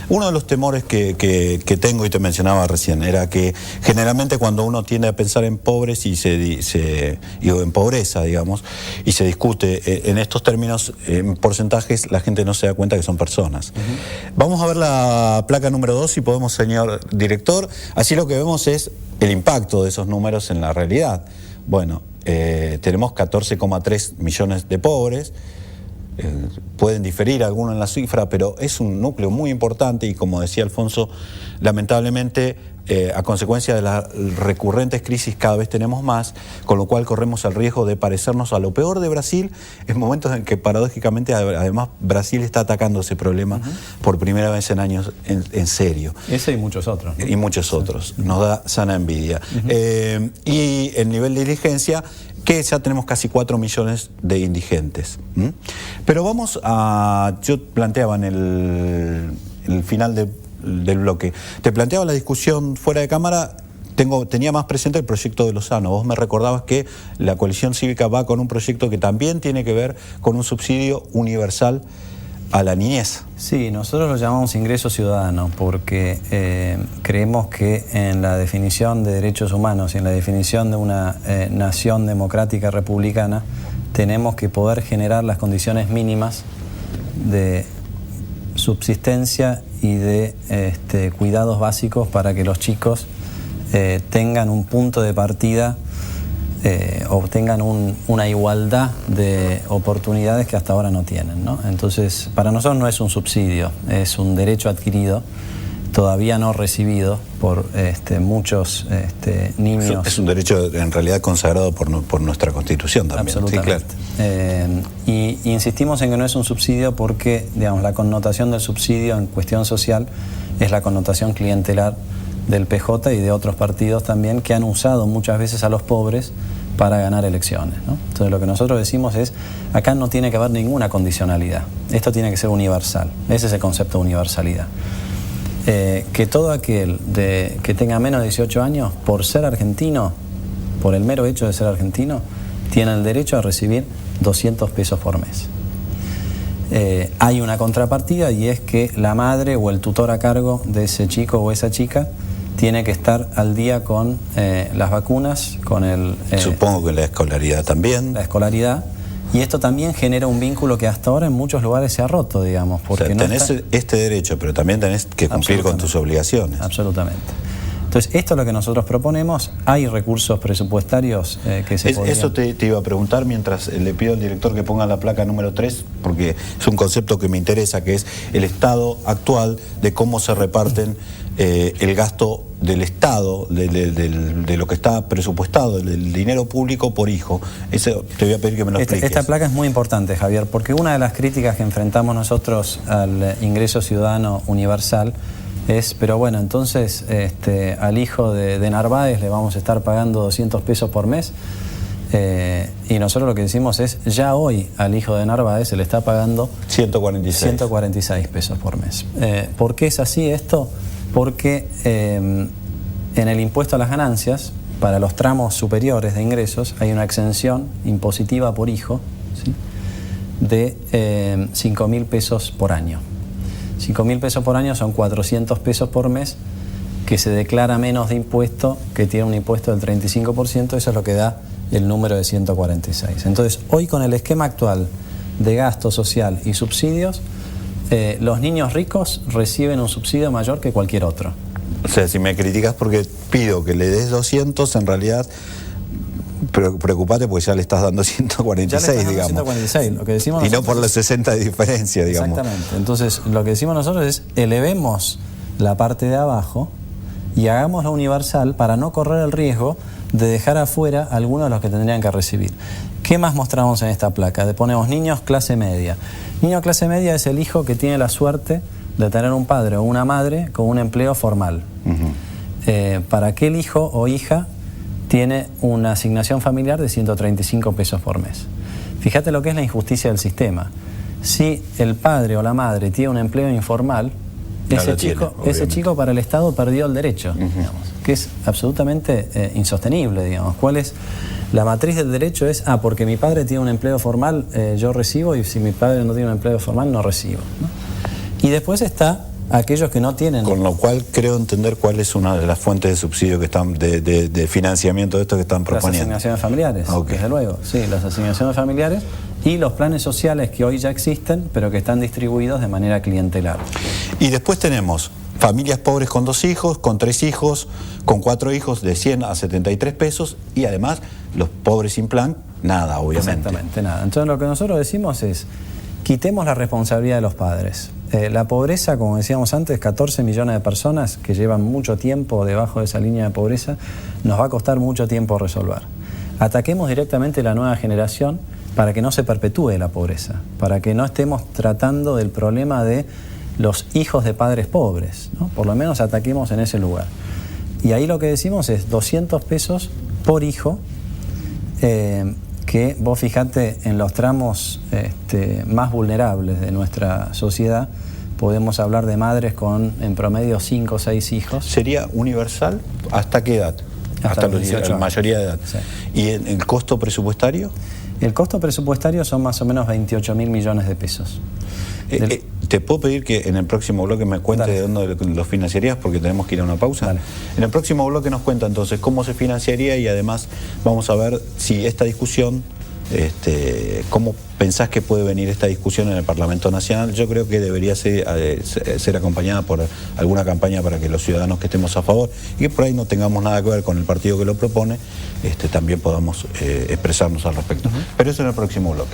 Uno de los temores que tengo, y te mencionaba recién, era que generalmente cuando uno tiende a pensar en pobres o en pobreza, digamos, y se discute en estos términos, en porcentajes, la gente no se da cuenta que son personas. Vamos a ver la placa número 2 si podemos, señor director. Así lo que vemos es el impacto de esos números en la realidad. Bueno, tenemos 14,3 millones de pobres. Pueden diferir algunos en la cifra, pero es un núcleo muy importante y, como decía Alfonso, lamentablemente a consecuencia de las recurrentes crisis cada vez tenemos más, con lo cual corremos el riesgo de parecernos a lo peor de Brasil en momentos en que paradójicamente además Brasil está atacando ese problema por primera vez en años en serio. Ese y muchos otros, ¿no? Y muchos otros. Nos da sana envidia. Y el nivel de diligencia, que ya tenemos casi 4 millones de indigentes. Pero vamos a... Yo planteaba en el final del bloque, te planteaba la discusión fuera de cámara. Tenía más presente el proyecto de Lozano. Vos me recordabas que la coalición cívica va con un proyecto que también tiene que ver con un subsidio universal a la niñez. Sí, nosotros lo llamamos ingreso ciudadano porque creemos que en la definición de derechos humanos y en la definición de una nación democrática republicana tenemos que poder generar las condiciones mínimas de subsistencia y de cuidados básicos para que los chicos tengan un punto de partida o tengan una igualdad de oportunidades que hasta ahora no tienen, ¿no? Entonces, para nosotros no es un subsidio, es un derecho adquirido, todavía no recibido por muchos niños. Es un derecho en realidad consagrado por nuestra Constitución también. Absolutamente. Sí, claro. Y insistimos en que no es un subsidio porque, digamos, la connotación del subsidio en cuestión social es la connotación clientelar del PJ y de otros partidos también, que han usado muchas veces a los pobres para ganar elecciones, ¿no? Entonces lo que nosotros decimos es, acá no tiene que haber ninguna condicionalidad, esto tiene que ser universal, ese es el concepto de universalidad. Que todo aquel que tenga menos de 18 años, por ser argentino, por el mero hecho de ser argentino, tiene el derecho a recibir 200 pesos por mes. Hay una contrapartida, y es que la madre o el tutor a cargo de ese chico o esa chica tiene que estar al día con las vacunas, con el... Supongo que la escolaridad también. La escolaridad. Y esto también genera un vínculo que hasta ahora en muchos lugares se ha roto, digamos. Porque o sea, tenés este derecho, pero también tenés que cumplir con tus obligaciones. Absolutamente. Entonces, esto es lo que nosotros proponemos. Hay recursos presupuestarios que se podrían... Eso te iba a preguntar mientras le pido al director que ponga la placa número 3, porque es un concepto que me interesa, que es el estado actual de cómo se reparten el gasto del Estado, de lo que está presupuestado, del dinero público por hijo. Eso te voy a pedir que me lo expliques. Esta placa es muy importante, Javier, porque una de las críticas que enfrentamos nosotros al ingreso ciudadano universal es, pero bueno, entonces al hijo de Narváez le vamos a estar pagando 200 pesos por mes. Y nosotros lo que decimos es, ya hoy al hijo de Narváez se le está pagando 146 pesos por mes. ¿Por qué es así esto? Porque en el impuesto a las ganancias, para los tramos superiores de ingresos, hay una exención impositiva por hijo, ¿sí?, de 5.000 pesos por año. 5.000 pesos por año son 400 pesos por mes, que se declara menos de impuesto, que tiene un impuesto del 35%, eso es lo que da el número de 146. Entonces, hoy con el esquema actual de gasto social y subsidios, los niños ricos reciben un subsidio mayor que cualquier otro. O sea, si me criticas porque pido que le des 200, en realidad preocupate porque ya le estás dando 146, digamos. 146, lo que decimos y no por los 60 de diferencia, digamos. Exactamente. Entonces, lo que decimos nosotros es, elevemos la parte de abajo y hagámosla universal para no correr el riesgo de dejar afuera a algunos de los que tendrían que recibir. ¿Qué más mostramos en esta placa? Ponemos niños clase media. Niño clase media es el hijo que tiene la suerte de tener un padre o una madre con un empleo formal. Para aquel hijo o hija tiene una asignación familiar de 135 pesos por mes. Fíjate lo que es la injusticia del sistema. Si el padre o la madre tiene un empleo informal, ese chico para el Estado perdió el derecho, digamos, que es absolutamente insostenible, digamos. ¿Cuál es la matriz del derecho? Es, porque mi padre tiene un empleo formal, yo recibo, y si mi padre no tiene un empleo formal, no recibo, ¿no? Y después está aquellos que no tienen... Con lo cual creo entender cuál es una de las fuentes de subsidio que están, de financiamiento de esto que están proponiendo. Las asignaciones familiares, desde luego, sí, las asignaciones familiares y los planes sociales que hoy ya existen, pero que están distribuidos de manera clientelar. Y después tenemos familias pobres con 2 hijos, con 3 hijos, con 4 hijos, de 100 a 73 pesos, y además los pobres sin plan, nada, obviamente. Exactamente, nada. Entonces lo que nosotros decimos es, quitemos la responsabilidad de los padres. La pobreza, como decíamos antes, 14 millones de personas que llevan mucho tiempo debajo de esa línea de pobreza, nos va a costar mucho tiempo resolver. Ataquemos directamente la nueva generación para que no se perpetúe la pobreza, para que no estemos tratando del problema de los hijos de padres pobres, ¿no? Por lo menos ataquemos en ese lugar. Y ahí lo que decimos es 200 pesos por hijo, que vos fijate en los tramos más vulnerables de nuestra sociedad, podemos hablar de madres con en promedio 5 o 6 hijos. ¿Sería universal? ¿Hasta qué edad? Hasta los 18 años. La mayoría de edad. Sí. ¿Y el costo presupuestario? El costo presupuestario son más o menos 28.000 millones de pesos. ¿Te puedo pedir que en el próximo bloque me cuente de dónde lo financiarías? Porque tenemos que ir a una pausa. Dale. En el próximo bloque nos cuenta entonces cómo se financiaría y además vamos a ver si esta discusión, cómo pensás que puede venir esta discusión en el Parlamento Nacional. Yo creo que debería ser acompañada por alguna campaña para que los ciudadanos que estemos a favor y que por ahí no tengamos nada que ver con el partido que lo propone, también podamos expresarnos al respecto. Pero eso en el próximo bloque.